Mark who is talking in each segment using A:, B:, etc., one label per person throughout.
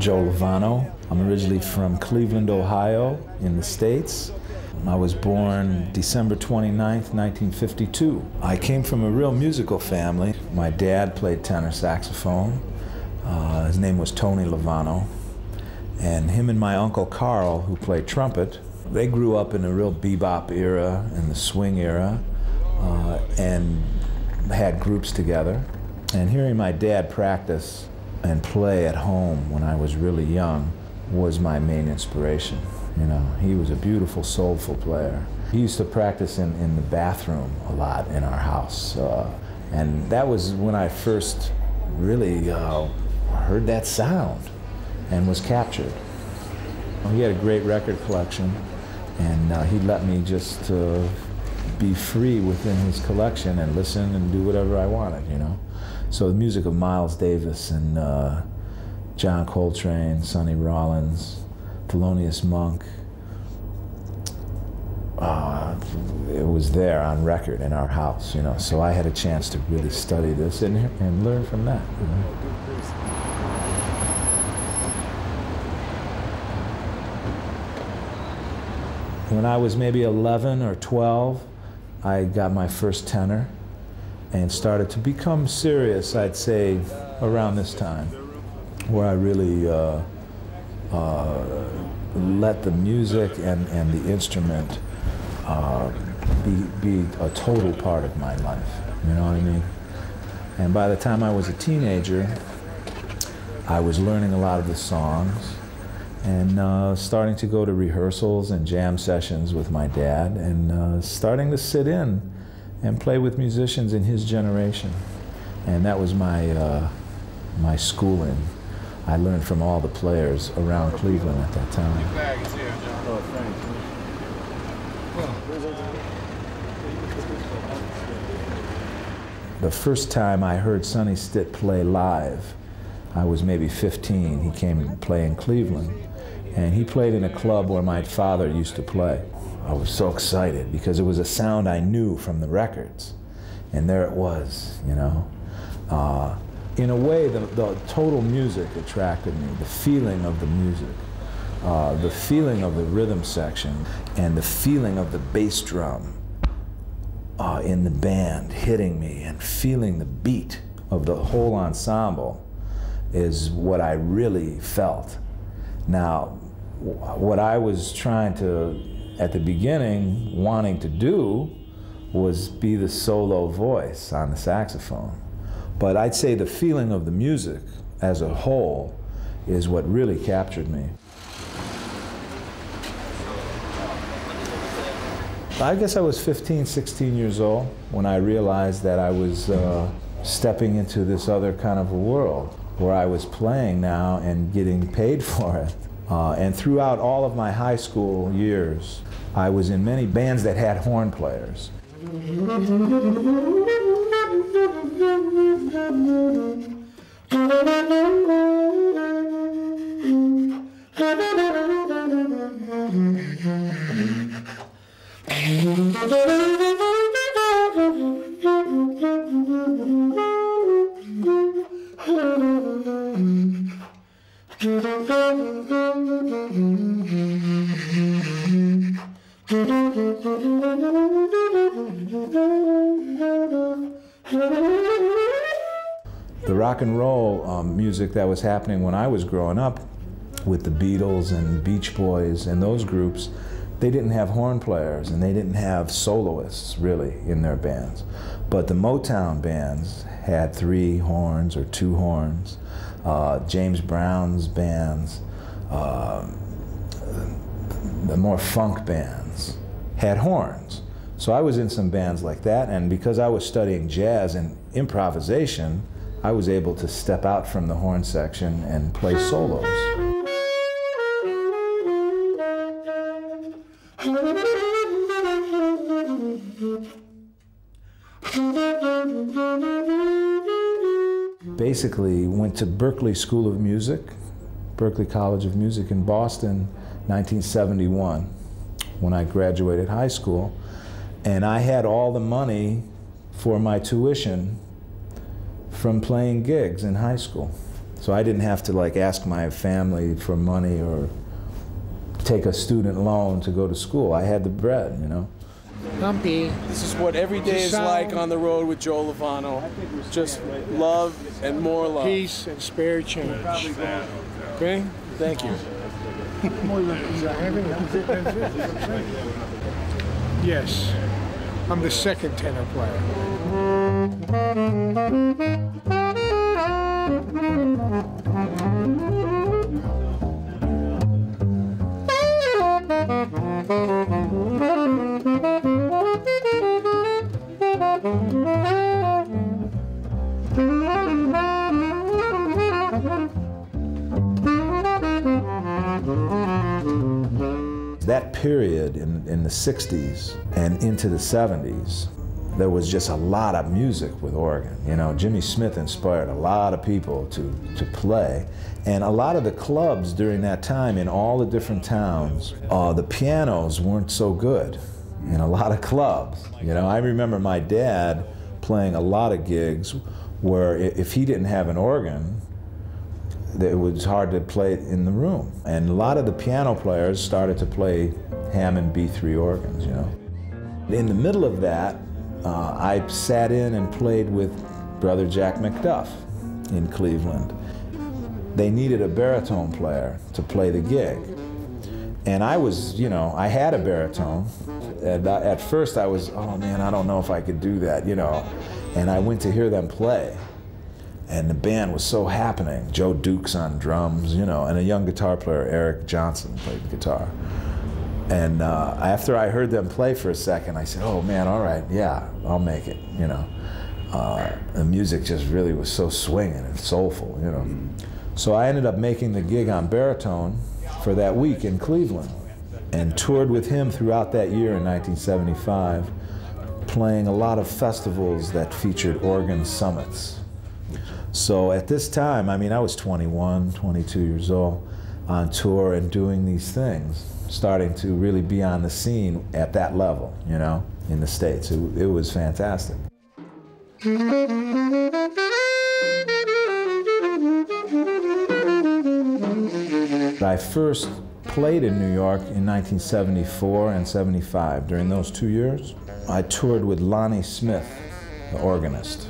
A: Joe Lovano. I'm originally from Cleveland, Ohio, in the States. I was born December 29th, 1952. I came from a real musical family. My dad played tenor saxophone. His name was Tony Lovano. And him and my uncle Carl, who played trumpet, they grew up in a real bebop era and the swing era, and had groups together. And hearing my dad practice and play at home when I was really young was my main inspiration. You know, he was a beautiful, soulful player. He used to practice in the bathroom a lot in our house. And that was when I first really heard that sound and was captured. He had a great record collection, and he let me just be free within his collection and listen and do whatever I wanted, you know. So the music of Miles Davis and John Coltrane, Sonny Rollins, Thelonious Monk, it was there on record in our house, you know. So I had a chance to really study this and learn from that. You know? When I was maybe 11 or 12, I got my first tenor and started to become serious, I'd say, around this time, where I really let the music and the instrument be a total part of my life, you know what I mean? And by the time I was a teenager, I was learning a lot of the songs and starting to go to rehearsals and jam sessions with my dad, and starting to sit in and play with musicians in his generation. And that was my, my schooling. I learned from all the players around Cleveland at that time. The first time I heard Sonny Stitt play live, I was maybe 15. He came to play in Cleveland, and he played in a club where my father used to play. I was so excited because it was a sound I knew from the records, and there it was, you know. In a way, the total music attracted me, the feeling of the music, the feeling of the rhythm section, and the feeling of the bass drum in the band hitting me, and feeling the beat of the whole ensemble is what I really felt. Now, what I was trying to, at the beginning, wanting to do was be the solo voice on the saxophone. But I'd say the feeling of the music as a whole is what really captured me. I guess I was 15, 16 years old when I realized that I was stepping into this other kind of a world where I was playing now and getting paid for it. And throughout all of my high school years, I was in many bands that had horn players. The rock and roll music that was happening when I was growing up with the Beatles and Beach Boys and those groups, they didn't have horn players and they didn't have soloists really in their bands. But the Motown bands had 3 horns or 2 horns. James Brown's bands, the more funk bands had horns. So I was in some bands like that, and because I was studying jazz and improvisation, I was able to step out from the horn section and play solos. Basically went to Berklee School of Music, Berklee College of Music in Boston, 1971, when I graduated high school. And I had all the money for my tuition from playing gigs in high school. So I didn't have to like ask my family for money or take a student loan to go to school. I had the bread, you know.
B: Humpy.
C: This is what every day is like on the road with Joe Lovano. Just love and more love.
B: Peace and spare change. Okay?
C: Thank you.
B: Yes. I'm the second tenor player.
A: That period in the 60s and into the 70s, there was just a lot of music with organ. You know, Jimmy Smith inspired a lot of people to play. And a lot of the clubs during that time in all the different towns, the pianos weren't so good in a lot of clubs. You know, I remember my dad playing a lot of gigs where if he didn't have an organ, it was hard to play it in the room. And a lot of the piano players started to play Hammond B3 organs, you know. In the middle of that, I sat in and played with Brother Jack McDuff in Cleveland. They needed a baritone player to play the gig. And I was, you know, I had a baritone. And at first I was, oh man, I don't know if I could do that, you know. And I went to hear them play. And the band was so happening. Joe Dukes on drums, you know, and a young guitar player, Eric Johnson, played the guitar. And after I heard them play for a second, I said, oh man, all right, yeah, I'll make it, you know. The music just really was so swinging and soulful, you know. So I ended up making the gig on baritone for that week in Cleveland and toured with him throughout that year in 1975, playing a lot of festivals that featured organ summits. So at this time, I mean, I was 21, 22 years old, on tour and doing these things, starting to really be on the scene at that level, you know, in the States. It was fantastic. I first played in New York in 1974 and 75. During those 2 years, I toured with Lonnie Smith, the organist,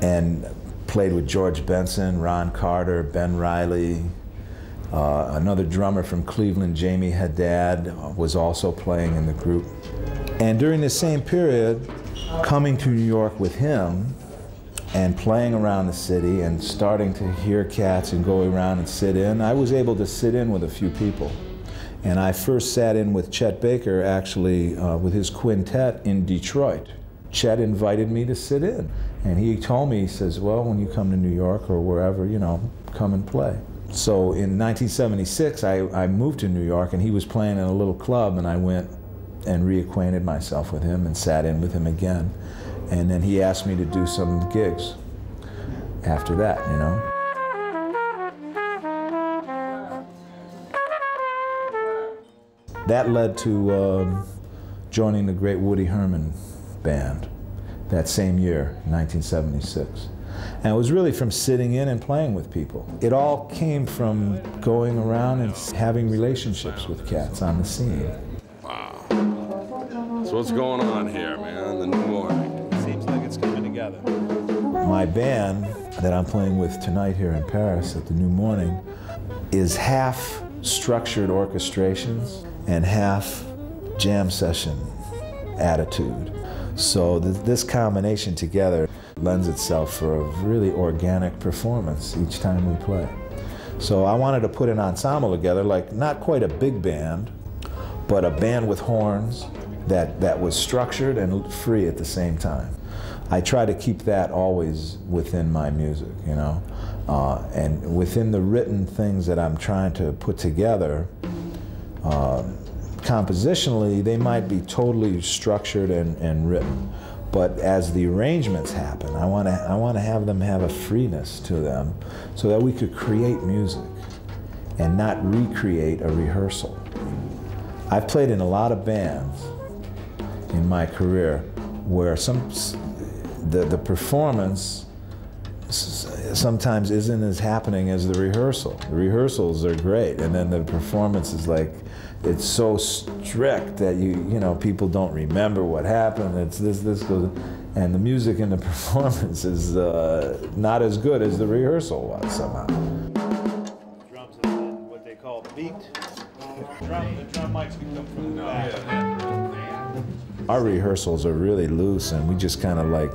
A: and played with George Benson, Ron Carter, Ben Riley. Another drummer from Cleveland, Jamie Haddad, was also playing in the group. And during the same period, coming to New York with him and playing around the city and starting to hear cats and go around and sit in, I was able to sit in with a few people. And I first sat in with Chet Baker, actually, with his quintet in Detroit. Chet invited me to sit in. And he told me, he says, well, when you come to New York or wherever, you know, come and play. So in 1976, I moved to New York, and he was playing in a little club, and I went and reacquainted myself with him and sat in with him again. And then he asked me to do some gigs after that, you know. That led to joining the great Woody Herman band that same year, 1976. And it was really from sitting in and playing with people. It all came from going around and having relationships with cats on the scene.
D: Wow. So what's going on here, man, the new morning?
C: Seems like it's coming together.
A: My band that I'm playing with tonight here in Paris at the New Morning is half structured orchestrations and half jam session attitude. So this combination together lends itself for a really organic performance each time we play. So I wanted to put an ensemble together, like not quite a big band, but a band with horns that was structured and free at the same time. I try to keep that always within my music, you know, and within the written things that I'm trying to put together, compositionally, they might be totally structured and written, but as the arrangements happen, I want to have them have a freeness to them so that we could create music and not recreate a rehearsal. I've played in a lot of bands in my career where the performance sometimes isn't as happening as the rehearsal. The rehearsals are great, and then the performance is like, it's so strict that you know, people don't remember what happened. It's this goes, and the music in the performance is not as good as the rehearsal was somehow.
E: Drums and what they call beat. The drum mics can come from the back.
A: Our rehearsals are really loose, and we just kind of like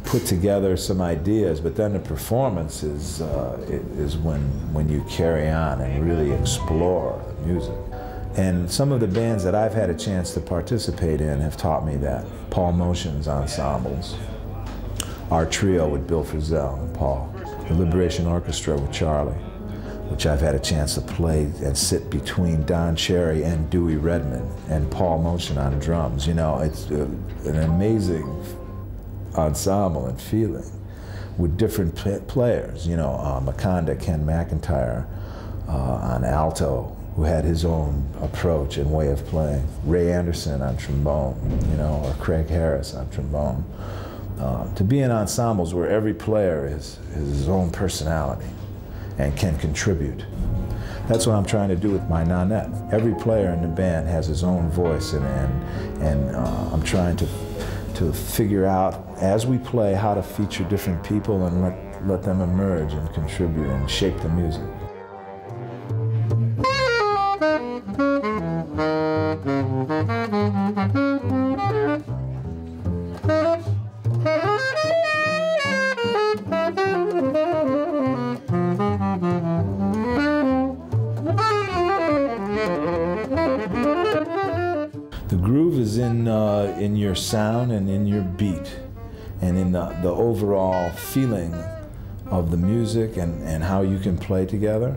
A: put together some ideas, but then the performance is when you carry on and really explore the music. And some of the bands that I've had a chance to participate in have taught me that. Paul Motion's ensembles, our trio with Bill Frisell and Paul, the Liberation Orchestra with Charlie, which I've had a chance to play and sit between Don Cherry and Dewey Redman and Paul Motion on drums. You know, it's an amazing ensemble and feeling with different players. You know, Makonda, Ken McIntyre on alto, who had his own approach and way of playing. Ray Anderson on trombone, you know, or Craig Harris on trombone. To be in ensembles where every player is his own personality and can contribute. That's what I'm trying to do with my Nanette. Every player in the band has his own voice, and I'm trying to figure out, as we play, how to feature different people and let them emerge and contribute and shape the music. The groove is in your sound and in your beat and in the overall feeling of the music and how you can play together.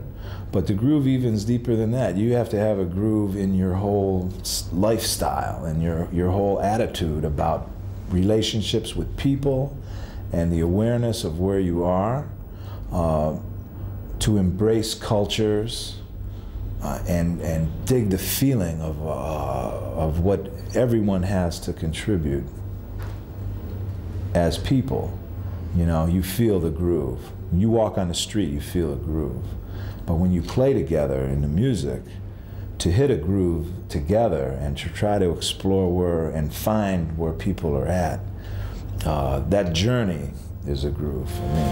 A: But the groove even's deeper than that. You have to have a groove in your whole lifestyle and your whole attitude about relationships with people and the awareness of where you are, to embrace cultures, and dig the feeling of what everyone has to contribute as people. You know, you feel the groove. When you walk on the street, you feel a groove. But when you play together in the music, to hit a groove together and to try to explore and find where people are at, that journey is a groove for me.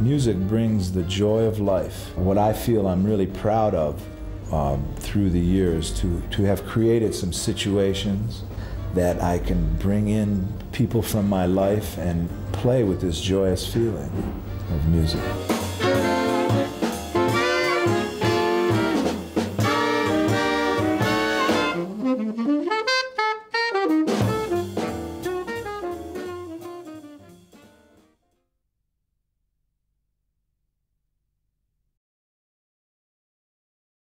A: Music brings the joy of life. What I feel I'm really proud of through the years, to have created some situations that I can bring in people from my life and play with this joyous feeling of music.